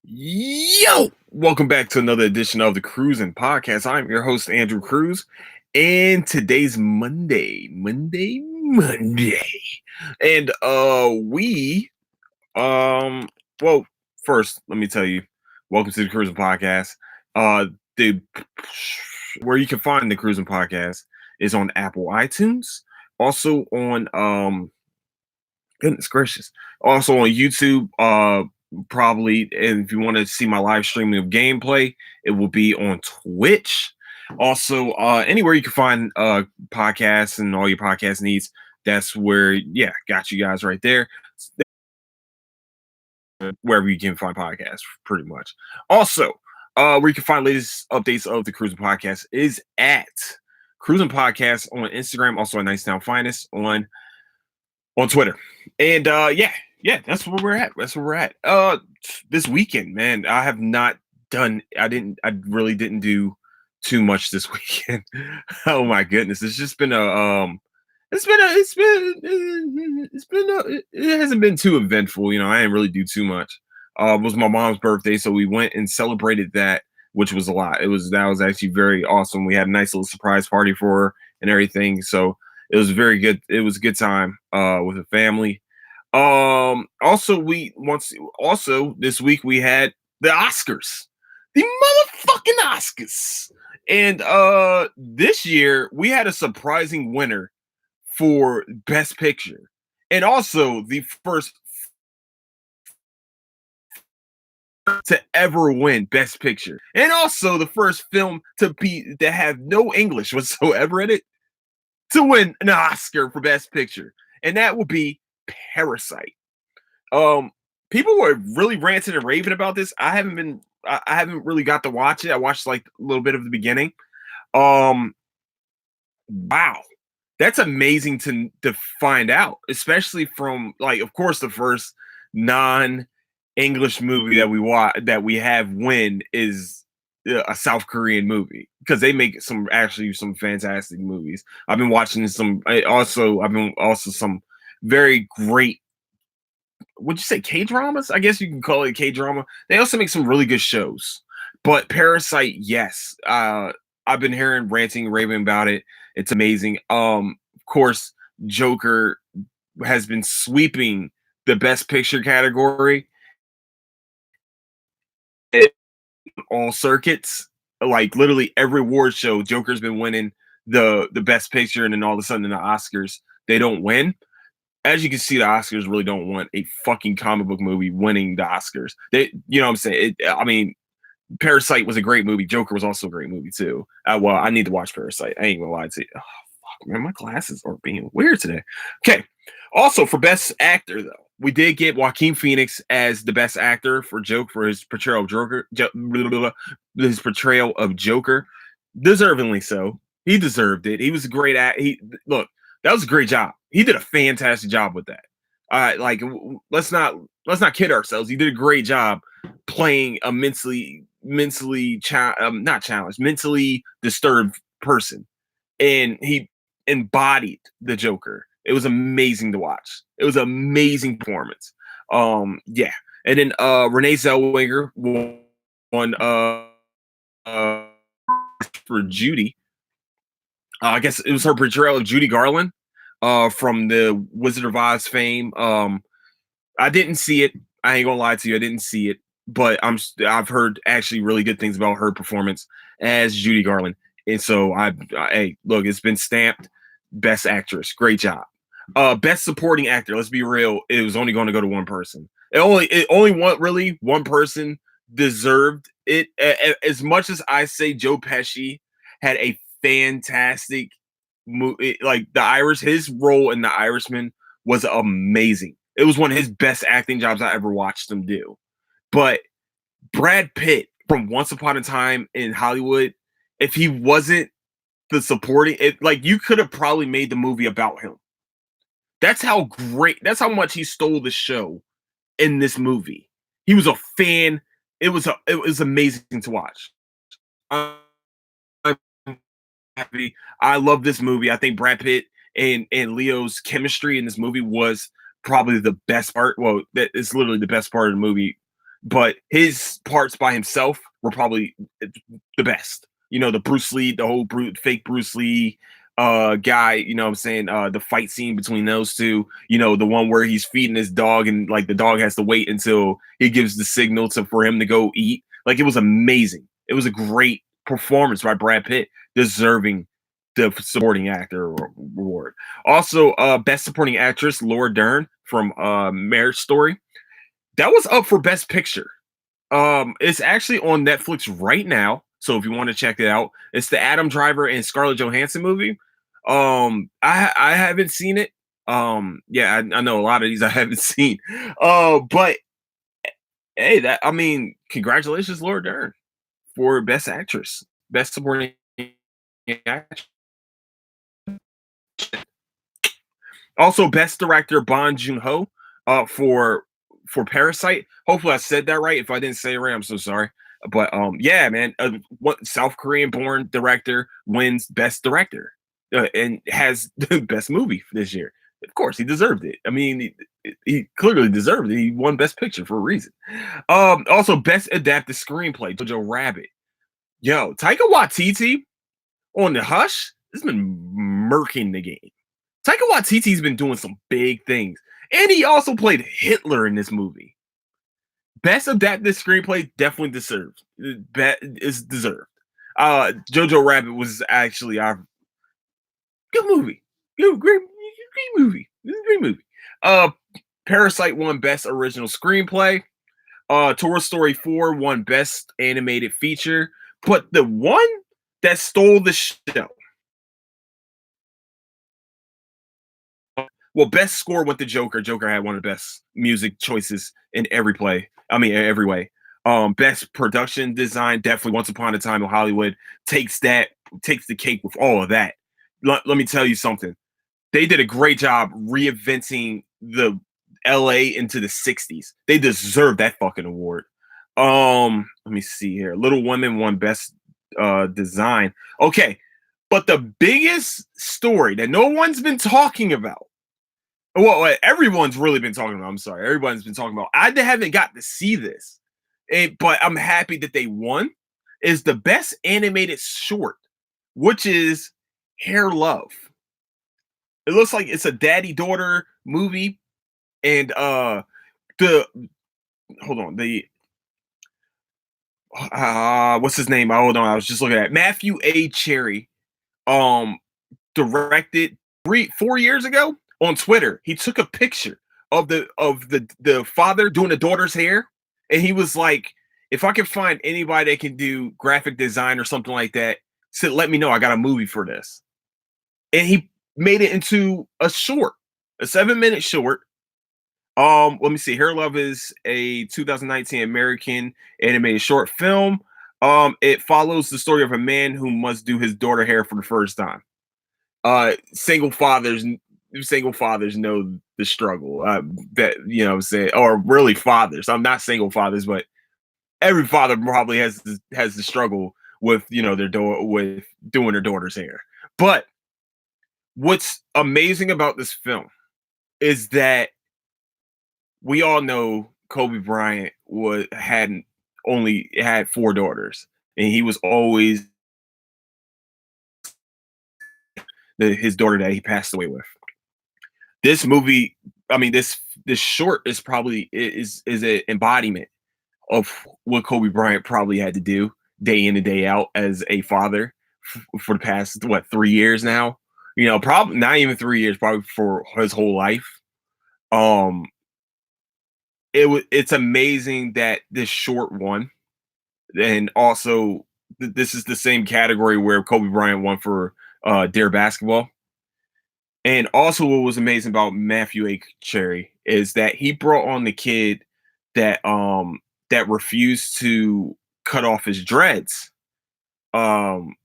Yo, welcome back to another edition of the Cruising Podcast. I'm your host, Andrew Cruz, and today's Monday. And we well, first, let me tell you, welcome to the Cruising Podcast. The Where you can find the Cruising Podcast is on Apple iTunes, also on goodness gracious, also on YouTube. Probably, and if you want to see my live streaming of gameplay, it will be on Twitch. Also, anywhere you can find podcasts and all your podcast needs, that's where, yeah, got you guys right there. Wherever you can find podcasts, pretty much. Also, where you can find latest updates of the Cruising Podcast is at Cruising Podcast on Instagram, also at Nicetown Finest on Twitter. And yeah, that's where we're at. That's where we're at. This weekend, man, I really didn't do too much this weekend. Oh my goodness. It's just been it hasn't been too eventful. I didn't really do too much. It was my mom's birthday, so we went and celebrated that, which was a lot. That was actually very awesome. We had a nice little surprise party for her and everything. So it was very good. It was a good time with the family. Also this week we had the Oscars. The motherfucking Oscars. And this year we had a surprising winner for Best Picture. And also the first to ever win Best Picture. And also the first film to have no English whatsoever in it to win an Oscar for Best Picture. And that would be Parasite. Um, People were really ranting and raving about this. I haven't really got to watch it. I watched like a little bit of the beginning. Um, wow. That's amazing to find out, especially from, like, of course, the first non-English movie that we have win is a South Korean movie, because they make some fantastic movies. I've been watching I've been also some very great, would you say, K dramas? I guess you can call it K drama. They also make some really good shows. But Parasite, yes, I've been hearing ranting and raving about it. It's amazing. Of course, Joker has been sweeping the Best Picture category in all circuits. Like literally every award show, Joker's been winning the Best Picture, and then all of a sudden in the Oscars they don't win. As you can see, the Oscars really don't want a fucking comic book movie winning the Oscars. You know what I'm saying? I mean, Parasite was a great movie. Joker was also a great movie too. Well, I need to watch Parasite. I ain't gonna lie to you. Oh, fuck, man, my glasses are being weird today. Okay. Also, for Best Actor, though, we did get Joaquin Phoenix as the Best Actor for his portrayal of Joker. His portrayal of Joker, deservingly so. He deserved it. He was a great act. That was a great job. He did a fantastic job with that. Like, let's not kid ourselves. He did a great job playing a not challenged, mentally disturbed person, and he embodied the Joker. It was amazing to watch. It was an amazing performance. Yeah, and then Renee Zellweger won uh for Judy. I guess it was her portrayal of Judy Garland from the Wizard of Oz fame. I didn't see it. I ain't gonna lie to you. I didn't see it, but I've heard actually really good things about her performance as Judy Garland, and so hey, look, it's been stamped Best Actress. Great job. Best Supporting Actor. Let's be real. It was only going to go to one person. One person deserved it. As much as I say Joe Pesci had a fantastic movie, like his role in The Irishman was amazing. It was one of his best acting jobs I ever watched him do. But Brad Pitt from Once Upon a Time in Hollywood, if he wasn't the supporting, like, you could have probably made the movie about him. That's how much he stole the show in this movie. He was a fan. It was amazing to watch. I'm happy. I love this movie. I think Brad Pitt and Leo's chemistry in this movie was probably the best part. Well, that is literally the best part of the movie. but his parts by himself were probably the best. You know, the Bruce Lee, the whole fake Bruce Lee guy, you know what I'm saying? The fight scene between those two, you know, the one where he's feeding his dog and like the dog has to wait until he gives the signal for him to go eat. Like it was amazing. It was a great performance by Brad Pitt, deserving the supporting actor award. Also, best supporting actress Laura Dern from Marriage Story. That was up for best picture. It's actually on Netflix right now. So if you want to check it out, it's the Adam Driver and Scarlett Johansson movie. I haven't seen it. Yeah, I know a lot of these I haven't seen. But hey, that I mean, congratulations, Laura Dern, for best actress, best supporting actress. Also, best director Bong Joon Ho, for Parasite. Hopefully, I said that right. If I didn't say it right, I'm so sorry. But yeah, man, what South Korean born director wins best director and has the best movie this year. Of course, he deserved it. I mean, he clearly deserved it. He won best picture for a reason. Also best adapted screenplay, Jojo Rabbit. Yo, Taika Waititi on the Hush has been murking the game. Taika Waititi's been doing some big things, and he also played Hitler in this movie. Best adapted screenplay definitely deserved. Is deserved. Jojo Rabbit was actually our good movie. Great movie. This is a great movie. Uh, Parasite won best original screenplay. Toy Story 4 won best animated feature, but the one that stole the show. Well, best score went to Joker. Joker had one of the best music choices in every play. I mean, every way. Best production design, definitely Once Upon a Time in Hollywood takes the cake with all of that. Let me tell you something. They did a great job reinventing the LA into the 60s. They deserve that fucking award. Let me see here. Little Women won best design. Okay. But the biggest story that no one's been talking about, well, everyone's really been talking about. I'm sorry, everyone's been talking about. I haven't got to see this, but I'm happy that they won. Is the best animated short, which is Hair Love. It looks like it's a daddy daughter movie, and the hold on the what's his name? Hold on, I was just looking at Matthew A. Cherry. Um, directed 4 years ago on Twitter. He took a picture of the father doing the daughter's hair, and he was like, "If I can find anybody that can do graphic design or something like that, so let me know. I got a movie for this." And he made it into a short, a 7-minute short. Let me see. Hair Love is a 2019 American animated short film. It follows the story of a man who must do his daughter hair for the first time. Single fathers know the struggle, that you know what I'm saying, or really fathers. I'm not single fathers, but every father probably has the struggle with, you know, their daughter with doing their daughter's hair. But what's amazing about this film is that we all know Kobe Bryant hadn't only had 4 daughters, and he was always his daughter that he passed away with. This movie, I mean, this short is probably is an embodiment of what Kobe Bryant probably had to do day in and day out as a father for the past 3 years now. You know, probably not even 3 years, probably for his whole life. Um, it's amazing that this short won, and also this is the same category where Kobe Bryant won for Dare Basketball. And also, what was amazing about Matthew A. Cherry is that he brought on the kid that that refused to cut off his dreads. Um,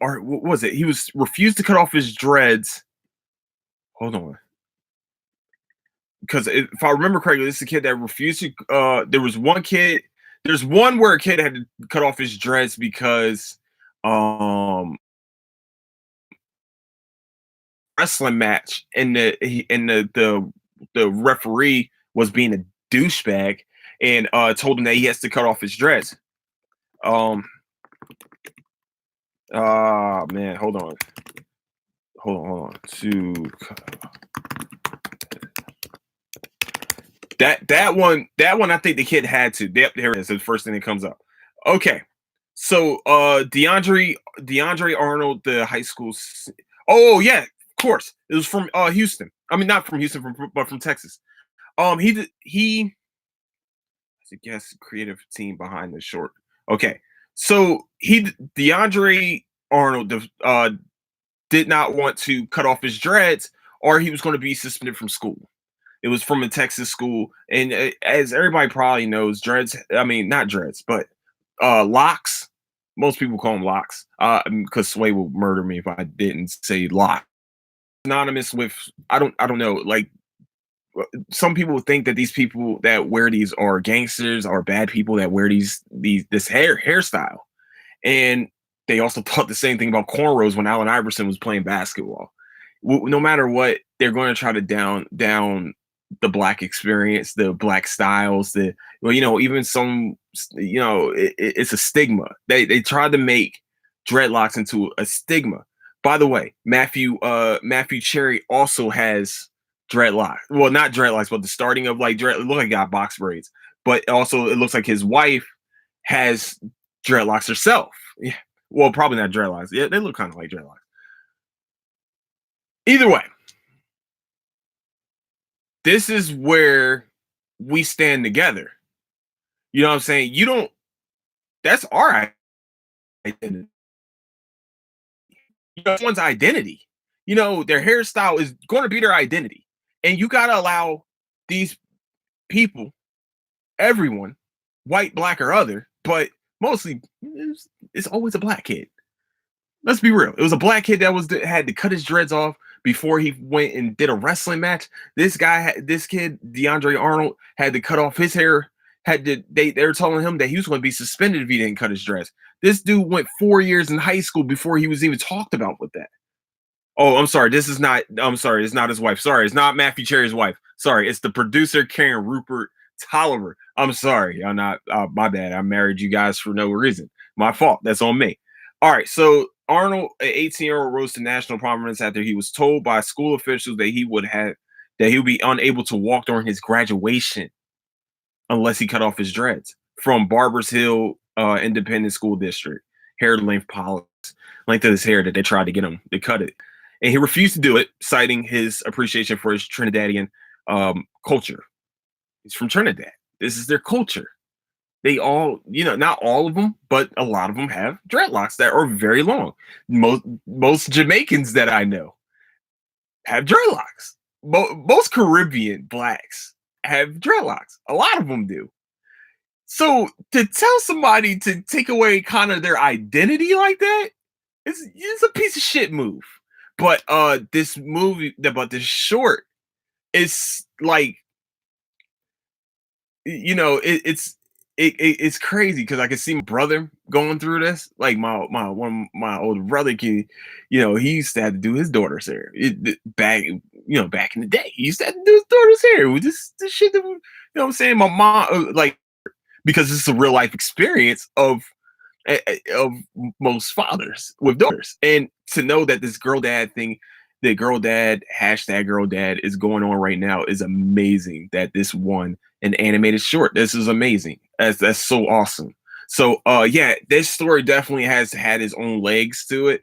or what was it? He was refused to cut off his dreads. Hold on, because if I remember correctly, this is a kid that refused to. There was one kid. There's one where a kid had to cut off his dreads because um wrestling match and the referee was being a douchebag and told him that he has to cut off his dreads. Um, man, hold on. To that one, I think the kid had to. Yep, there it is. The first thing that comes up. Okay, so DeAndre Arnold, the high school. Oh yeah, of course, it was from Houston. I mean, not from Houston, but from Texas. He I guess creative team behind the short. Okay, so DeAndre Arnold did not want to cut off his dreads, or he was going to be suspended from school. It was from a Texas school, and as everybody probably knows, dreads. I mean, not dreads, but locks. Most people call them locks. Because Sway will murder me if I didn't say lock. Synonymous with I don't know. Like some people think that these people that wear these are gangsters or bad people that wear this hairstyle, and they also thought the same thing about cornrows when Allen Iverson was playing basketball. No matter what, they're going to try to down the black experience, the black styles, even some, it's a stigma. They tried to make dreadlocks into a stigma. By the way, Matthew Cherry also has dreadlocks. Well, not dreadlocks, but the starting of like dread. It looks like he got box braids, but also it looks like his wife has dreadlocks herself. Yeah. Well, probably not dreadlocks. Yeah, they look kind of like dreadlocks. Either way, this is where we stand together. You know what I'm saying? You don't. That's our identity. Someone's identity. Their hairstyle is going to be their identity, and you got to allow these people, everyone, white, black, or other, but mostly it's always a black kid. Let's be real. It was a black kid that had to cut his dreads off before he went and did a wrestling match. This kid, DeAndre Arnold, had to cut off his hair. They were telling him that he was going to be suspended if he didn't cut his dreads. This dude went 4 years in high school before he was even talked about with that. Oh, I'm sorry. I'm sorry. It's not his wife. Sorry. It's not Matthew Cherry's wife. Sorry. It's the producer, Karen Rupert Tolliver. I'm sorry. I'm not, my bad. I married you guys for no reason. My fault. That's on me. All right. So Arnold, an 18-year-old, rose to national prominence after he was told by school officials that he would be unable to walk during his graduation unless he cut off his dreads from Barbers Hill Independent School District. Hair length policy, length of his hair that they tried to get him to cut it. And he refused to do it, citing his appreciation for his Trinidadian culture. He's from Trinidad. This is their culture. They all, not all of them, but a lot of them have dreadlocks that are very long. Most Jamaicans that I know have dreadlocks. Most Caribbean blacks have dreadlocks. A lot of them do. So to tell somebody to take away kind of their identity like that, it's a piece of shit move. But this short, it's like, it's crazy because I can see my brother going through this. Like my older brother kid, he used to have to do his daughter's hair. Back in the day, he used to have to do his daughter's hair with this shit that, what I'm saying? My mom, like, because it's a real life experience of most fathers with daughters, and to know that this girl dad thing, the girl dad #girl dad is going on right now is amazing. That this won an animated short. This is amazing. That's so awesome. So yeah, this story definitely has had its own legs to it,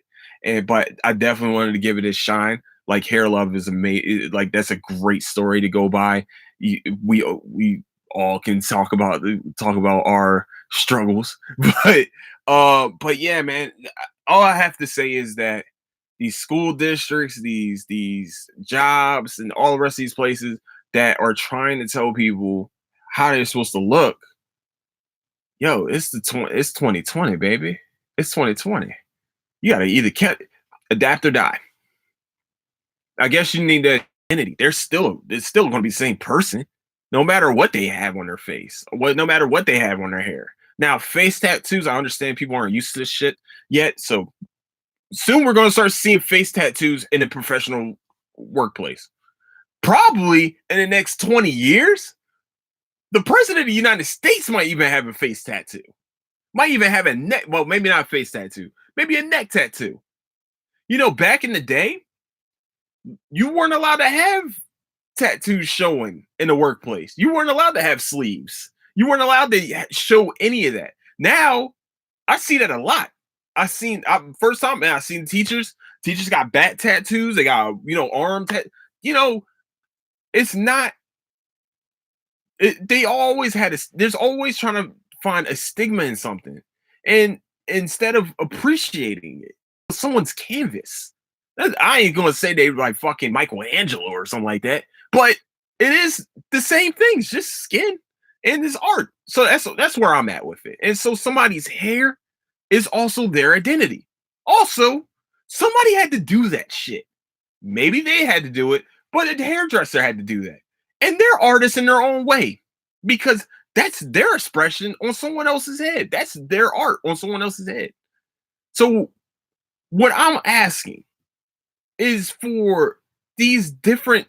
but I definitely wanted to give it a shine. Like Hair Love is amazing. Like that's a great story to go by. We all can talk about our struggles, but yeah, man. All I have to say is that these school districts, these jobs, and all the rest of these places that are trying to tell people how they're supposed to look. Yo, it's 2020, baby. It's 2020. You gotta either adapt or die. I guess you need that identity. It's still going to be the same person, no matter what they have on their face, no matter what they have on their hair. Now, face tattoos, I understand people aren't used to this shit yet, so soon we're going to start seeing face tattoos in the professional workplace. Probably in the next 20 years. The president of the United States might even have a face tattoo. Might even have a neck. Well, maybe not a face tattoo. Maybe a neck tattoo. You know, back in the day, you weren't allowed to have tattoos showing in the workplace. You weren't allowed to have sleeves. You weren't allowed to show any of that. Now, I see that a lot. First time, man, I seen teachers. Teachers got back tattoos. They got, arm tat. You know, it's not. They always had a. There's always trying to find a stigma in something, and instead of appreciating it, someone's canvas. I ain't gonna say they like fucking Michelangelo or something like that, but it is the same thing. It's just skin and it's art. So that's where I'm at with it. And so somebody's hair is also their identity. Also, somebody had to do that shit. Maybe they had to do it, but a hairdresser had to do that. And they're artists in their own way because that's their expression on someone else's head. That's their art on someone else's head. So, what I'm asking is for these different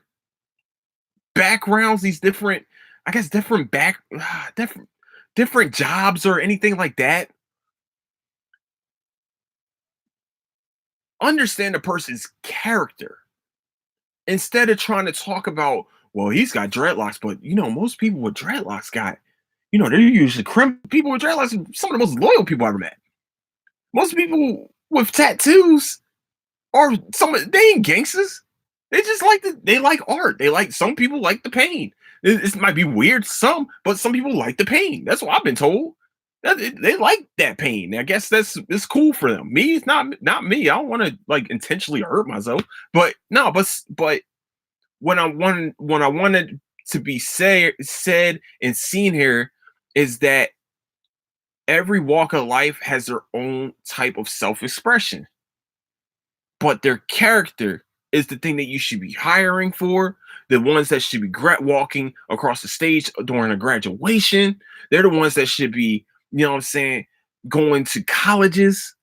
backgrounds, these different, I guess, different jobs or anything like that. Understand a person's character instead of trying to talk about, well, he's got dreadlocks, but most people with dreadlocks they're usually people with dreadlocks are some of the most loyal people I've ever met. Most people with tattoos are they ain't gangsters. They just they like art. Some people like the pain. This might be weird to some, but some people like the pain. That's what I've been told. They like that pain. I guess it's cool for them. Me, it's not me. I don't want to intentionally hurt myself. But no, but when I wanted to be said and seen here is that every walk of life has their own type of self-expression. But their character is the thing that you should be hiring for. The ones that should be walking across the stage during a graduation. They're the ones that should be, going to colleges,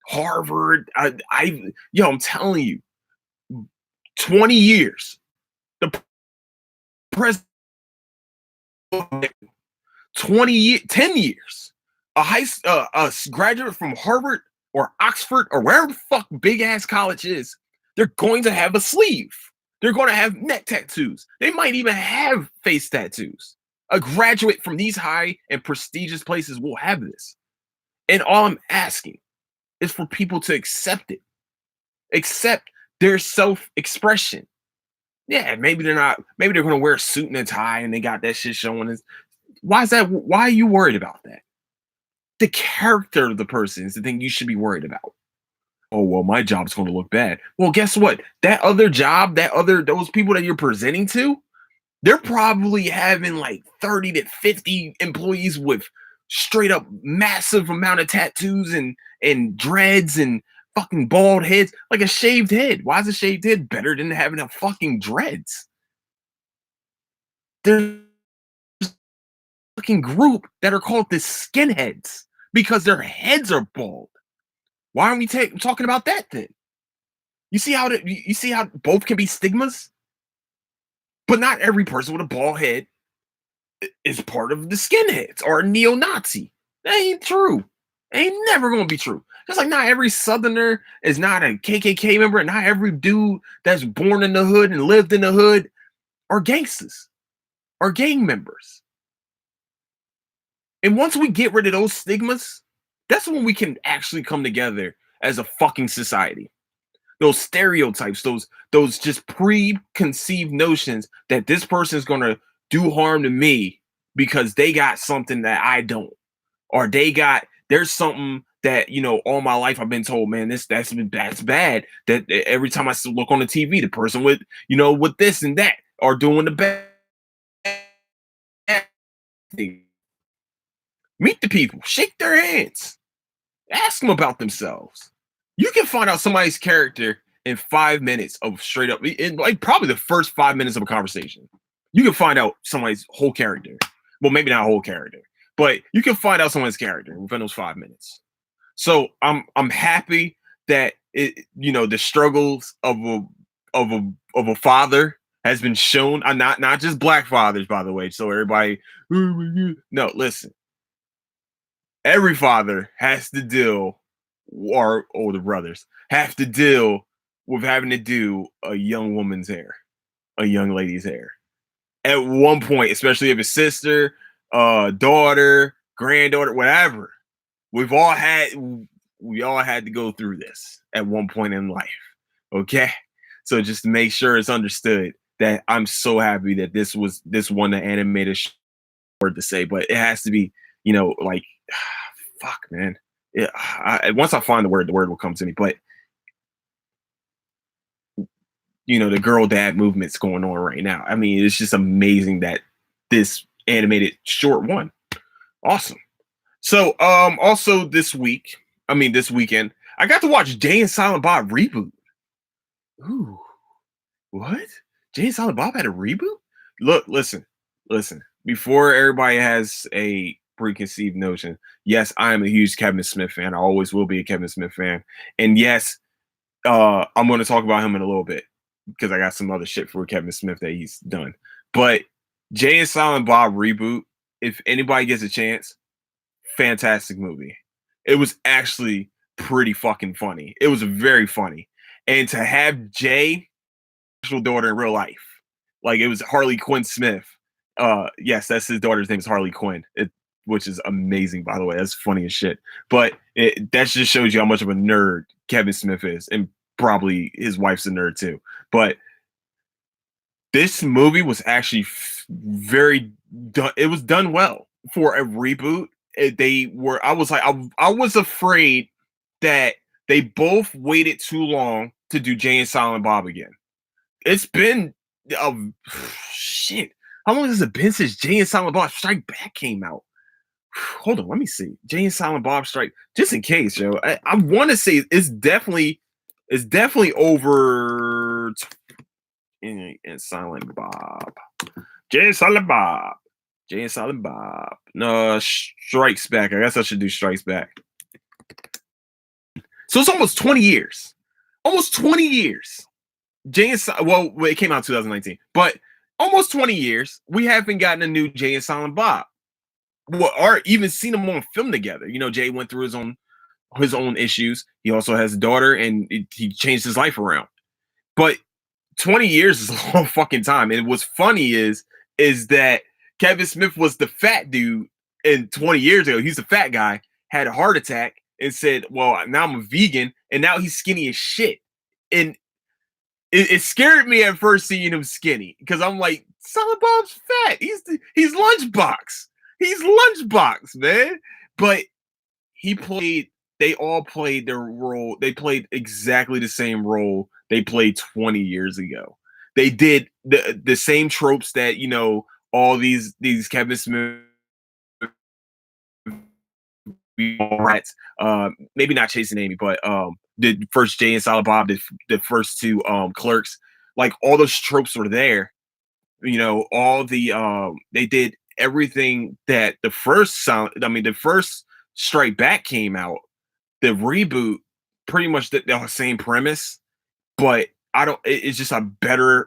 Harvard. I'm telling you, 20 years, the president, 10 years, a graduate from Harvard or Oxford or wherever the fuck big ass college is, they're going to have a sleeve. They're going to have neck tattoos. They might even have face tattoos. A graduate from these high and prestigious places will have this. And all I'm asking is for people to accept it. Accept their self-expression. Yeah, maybe they're going to wear a suit and a tie and they got that shit showing. Why is that? Why are you worried about that? The character of the person is the thing you should be worried about. Oh, well, my job's going to look bad. Well, guess what? That other job, those people that you're presenting to, they're probably having 30 to 50 employees with straight up massive amount of tattoos and dreads and fucking bald heads, like a shaved head. Why is a shaved head better than having a fucking dreads? There's a fucking group that are called the skinheads because their heads are bald. Why aren't we talking about that then? You see how both can be stigmas? But not every person with a bald head is part of the skinheads or a neo-Nazi. That ain't true. Ain't never gonna be true. Just like not every Southerner is not a KKK member, and not every dude that's born in the hood and lived in the hood are gangsters or gang members. And once we get rid of those stigmas, that's when we can actually come together as a fucking society. Those stereotypes, those just preconceived notions that this person is going to do harm to me because they got something that I don't, or there's something that all my life I've been told, man, that's bad. That every time I look on the TV, the person with with this and that are doing the bad thing. Meet the people, shake their hands, ask them about themselves. You can find out somebody's character in 5 minutes of straight up, in probably the first 5 minutes of a conversation. You can find out somebody's whole character. Well, maybe not a whole character, but you can find out someone's character within those 5 minutes. So I'm happy that the struggles of a father has been shown. Not just black fathers, by the way. So everybody, no, listen. Every father has to deal, or older brothers have to deal with having to do a young woman's hair, a young lady's hair. At one point, especially if it's sister, daughter, granddaughter, whatever. We've all had we all had to go through this at one point in life. Okay. So just to make sure it's understood that I'm so happy that this one the animated word to say, but it has to be, like fuck, man. Yeah, once I find the word will come to me. But the girl dad movement's going on right now. I mean, it's just amazing that this animated short won. Awesome. So, also this weekend, I got to watch Jay and Silent Bob reboot. Ooh, what? Jay and Silent Bob had a reboot? Look, listen. Before everybody has a preconceived notion, yes, I am a huge Kevin Smith fan. I always will be a Kevin Smith fan. And yes, I'm going to talk about him in a little bit because I got some other shit for Kevin Smith that he's done. But Jay and Silent Bob reboot, if anybody gets a chance, fantastic movie. It was actually pretty fucking funny. It was very funny. And to have Jay, actual daughter in real life, like it was Harley Quinn Smith. Yes, that's his daughter's name is Harley Quinn. Which is amazing, by the way. That's funny as shit. But that just shows you how much of a nerd Kevin Smith is, and probably his wife's a nerd too. But this movie was actually it was done well for a reboot. I was afraid that they both waited too long to do Jay and Silent Bob again. It's been shit. How long has it been since Jay and Silent Bob Strike Back came out? Hold on, let me see. Jay and Silent Bob Strike, just in case, yo. I want to say it's definitely over. And Silent Bob, Jay and Silent Bob, Jay and Silent Bob. No, Strikes Back. I guess I should do Strikes Back. So it's almost 20 years. Almost 20 years. Jay and well, it came out in 2019, but almost 20 years. We haven't gotten a new Jay and Silent Bob. Well, or even seen them on film together. Jay went through his own issues. He also has a daughter, and he changed his life around. But 20 years is a long fucking time. And what's funny is that Kevin Smith was the fat dude, and 20 years ago, he's a fat guy, had a heart attack, and said, "Well, now I'm a vegan," and now he's skinny as shit. And it scared me at first seeing him skinny because I'm like, Silent Bob's fat. He's Lunchbox. He's Lunchbox, man. But they all played their role. They played exactly the same role they played 20 years ago. They did the same tropes that, all these Kevin Smith rats, maybe not Chasing Amy, but the first Jay and Silent Bob, the first two Clerks, like all those tropes were there. All the they did everything that the first Strike Back came out. The reboot pretty much the same premise, but it's just a better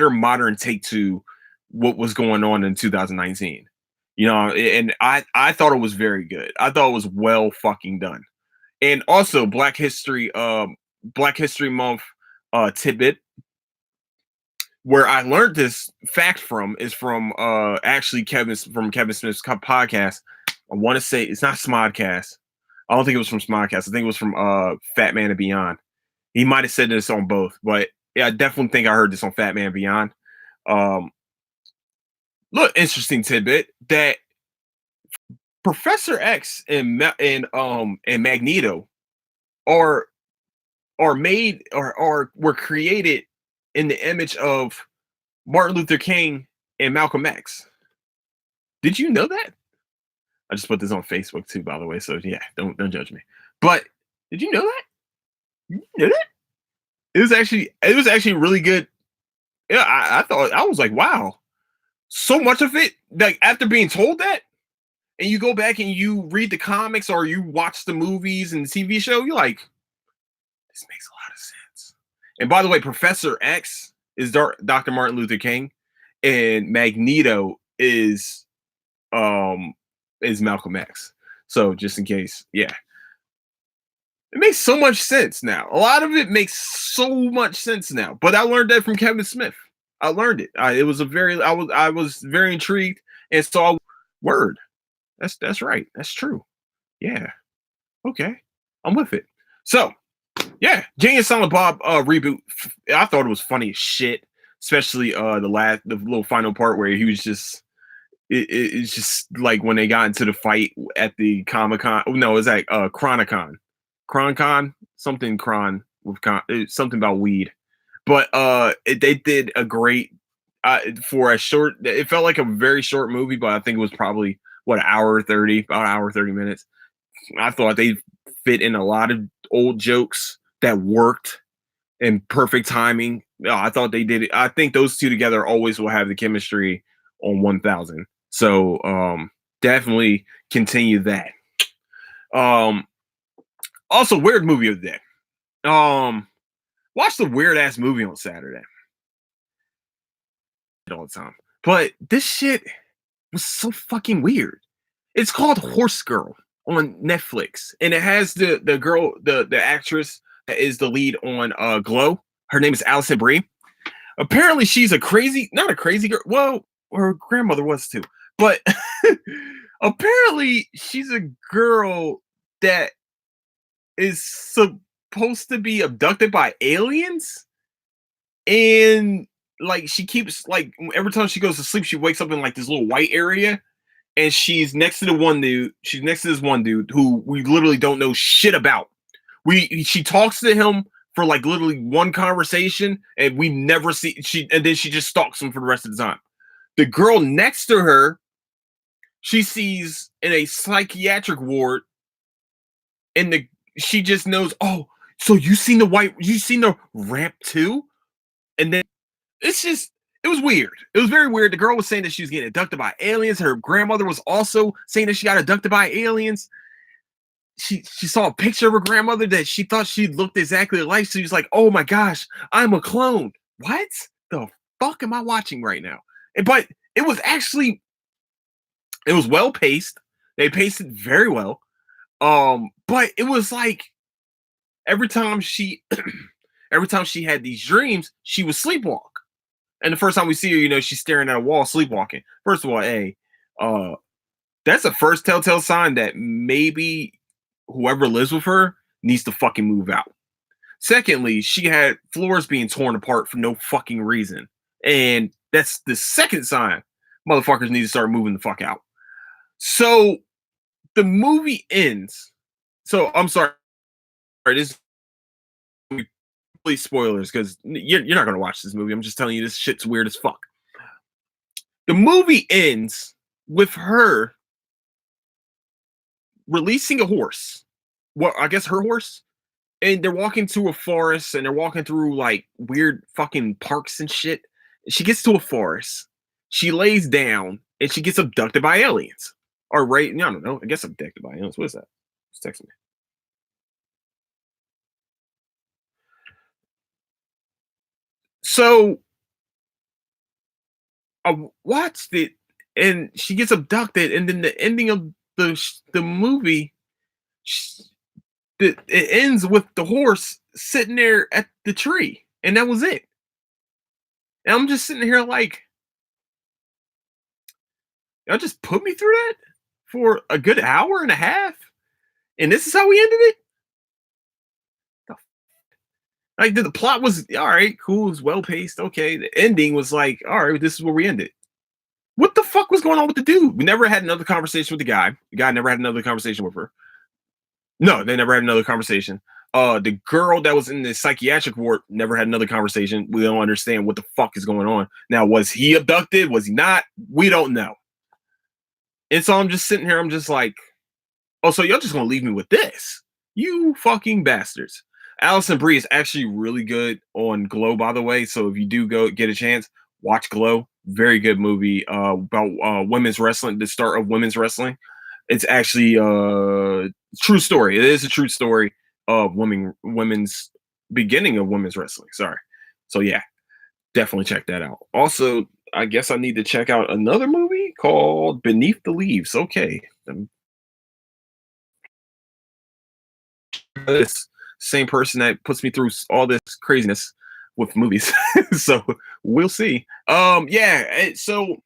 modern take to what was going on in 2019. And I thought it was very good. I thought it was well fucking done. And also Black History Month tidbit where I learned this fact from is from actually Kevin Smith's podcast. I want to say it's not Smodcast. I don't think it was from Smodcast. I think it was from Fat Man and Beyond. He might have said this on both, but yeah, I definitely think I heard this on Fat Man and Beyond. Look, interesting tidbit that Professor X and Magneto are made or were created in the image of Martin Luther King and Malcolm X. Did you know that? I just put this on Facebook too, by the way. So yeah, don't judge me. But did you know that? You know that? It was actually really good. Yeah, I thought I was like, wow. So much of it, like after being told that, and you go back and you read the comics or you watch the movies and the TV show, you're like, this makes a lot of sense. And by the way, Professor X is Dr. Martin Luther King, and Magneto um is Malcolm X. So just in case, yeah. It makes so much sense now. A lot of it makes so much sense now. But I learned that from Kevin Smith. I learned it. It was a very I was very intrigued and saw word. That's right. That's true. Yeah. Okay. I'm with it. So yeah, Jay and Silent Bob reboot. I thought it was funny as shit, especially the little final part where he was just it's just like when they got into the fight at the Comic Con. Oh, no, it's like Chronicon, Chronicon, something Chron with something about weed. But they did a great for a short. It felt like a very short movie, but I think it was probably what an hour 30, about an hour 30 minutes. I thought they fit in a lot of old jokes that worked in perfect timing. I thought they did it. I think those two together always will have the chemistry on 1000. So definitely continue that. Um Also weird movie of the day. Watch the weird ass movie on Saturday all the time. But this shit was so fucking weird. It's called Horse Girl on Netflix, and it has the girl, the actress that is the lead on Glow. Her name is Alison Brie. Apparently, she's not a crazy girl. Well, her grandmother was too, but apparently, she's a girl that is supposed to be abducted by aliens, and like she keeps like every time she goes to sleep, she wakes up in like this little white area, and she's next to the one dude. She's next to this one dude who we literally don't know shit about. She talks to him for like literally one conversation, and we never see and then she just stalks him for the rest of the time. The girl next to her, she sees in a psychiatric ward, and she just knows, oh, so you seen the ramp too? And then it was weird. It was very weird. The girl was saying that she was getting abducted by aliens. Her grandmother was also saying that she got abducted by aliens. She saw a picture of her grandmother that she thought she looked exactly alike. So she was like, oh my gosh, I'm a clone. What the fuck am I watching right now? But it was well paced. They paced it very well. But it was like every time she had these dreams, she would sleepwalk. And the first time we see her, she's staring at a wall, sleepwalking. First of all, that's the first telltale sign that maybe whoever lives with her needs to fucking move out. Secondly, she had floors being torn apart for no fucking reason. And that's the second sign motherfuckers need to start moving the fuck out. So the movie ends. So I'm sorry. This spoilers because you're not going to watch this movie. I'm just telling you this shit's weird as fuck. The movie ends with her releasing a horse. Well, I guess her horse. And they're walking through a forest, and they're walking through like weird fucking parks and shit. She gets to a forest. She lays down, and she gets abducted by aliens. Or right? I don't know. I guess abducted by aliens. What is that? It's texting me. So I watched it, and she gets abducted, and then the ending of the movie, it ends with the horse sitting there at the tree, and that was it. And I'm just sitting here like, y'all just put me through that for a good hour and a half, and this is how we ended it. Like the plot was all right, cool, it was well paced. Okay, the ending was like, all right, this is where we ended. What the fuck was going on with the dude? We never had another conversation with the guy. The guy never had another conversation with her. No, they never had another conversation. The girl that was in the psychiatric ward never had another conversation. We don't understand what the fuck is going on. Now, was he abducted? Was he not? We don't know. And so I'm just sitting here. I'm just like, oh, so y'all just gonna leave me with this? You fucking bastards. Alison Brie is actually really good on Glow, by the way. So if you do go get a chance, watch Glow. Very good movie about women's wrestling, the start of women's wrestling. It's actually a true story. It is a true story of women's beginning of women's wrestling. Sorry. So yeah, Definitely check that out. Also, I guess I need to check out another movie called Beneath the Leaves. Okay. This same person that puts me through all this craziness with movies. So we'll see. Yeah, so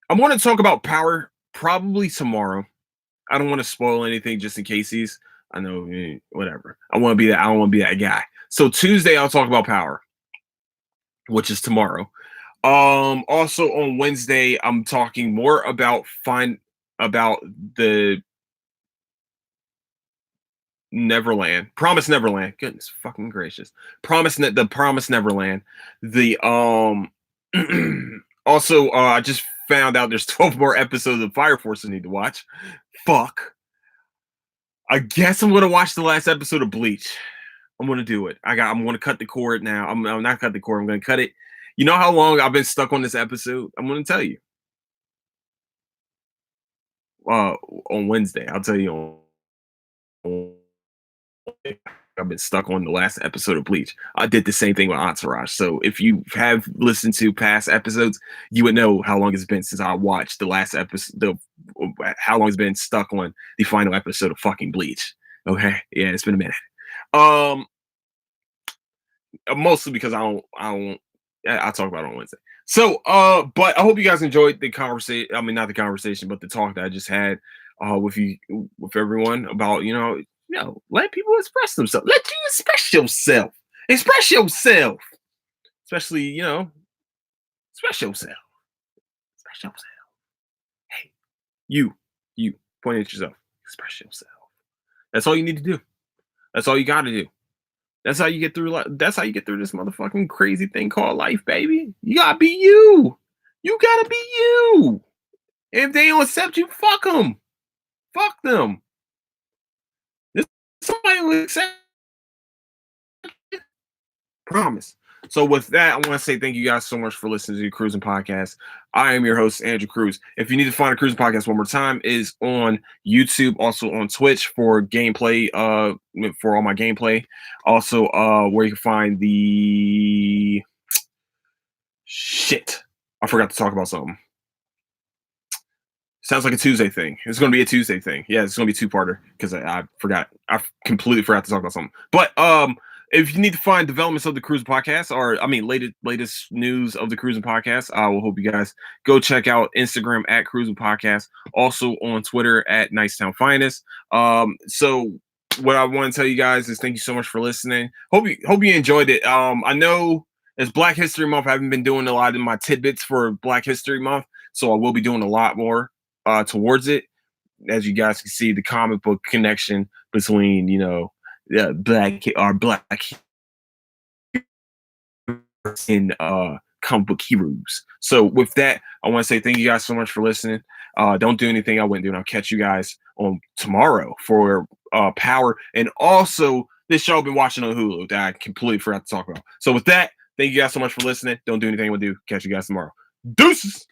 I want to talk about Power probably tomorrow. I don't want to spoil anything just in case he's. I know, whatever. I want to be that. I don't want to be that guy. So Tuesday, I'll talk about Power, which is tomorrow. Also on Wednesday, I'm talking more about about the Neverland, Promise Neverland. Goodness fucking gracious, the Promise Neverland. The also, I just found out there's 12 more episodes of Fire Force I need to watch. Fuck. I guess I'm gonna watch the last episode of Bleach. I'm gonna do it. I'm gonna cut the cord now. I'm not cut the cord. I'm gonna cut it. You know how long I've been stuck on this episode? I'm gonna tell you. Uh, on Wednesday, I'll tell you on I've been stuck on the last episode of Bleach. I did the same thing with Entourage. So if you have listened to past episodes, you would know how long it's been since I watched the last episode. How long it's been stuck on the final episode of fucking Bleach. Okay, yeah, it's been a minute. Um, Mostly because I'll talk about it on Wednesday. So, but I hope you guys enjoyed the conversation. I mean, not the conversation, but the talk that I just had with you, with everyone about let people express themselves. Let you express yourself. Express yourself. Especially express yourself. Express yourself. Hey, you point at yourself. Express yourself. That's all you need to do. That's all you got to do. That's how you get through. That's how you get through this motherfucking crazy thing called life, baby. You gotta be you. You gotta be you. If they don't accept you, fuck them. Fuck them. This somebody will accept. Promise. So with that, I want to say thank you guys so much for listening to the Cruising Podcast. I am your host, Andrew Cruz. If you need to find a Cruising Podcast one more time, is on YouTube, also on Twitch for gameplay, for all my gameplay. Also, where you can find the shit. I forgot to talk about something. Sounds like a Tuesday thing. It's going to be a Tuesday thing. Yeah, it's going to be a two-parter because I forgot. I completely forgot to talk about something. But if you need to find developments of the Cruising Podcast, or latest news of the Cruising Podcast, I will hope you guys go check out Instagram at Cruising Podcast, also on Twitter at Nicetown Finest. So what I want to tell you guys is thank you so much for listening. Hope you enjoyed it. I know it's Black History Month. I haven't been doing a lot of my tidbits for Black History Month, so I will be doing a lot more towards it. As you guys can see, the comic book connection between black in comic book heroes. So with that, I want to say thank you guys so much for listening. Don't do anything I wouldn't do, and I'll catch you guys on tomorrow for Power, and also this show I've been watching on Hulu that I completely forgot to talk about. So with that, thank you guys so much for listening. Don't do anything I would do. Catch you guys tomorrow. Deuces.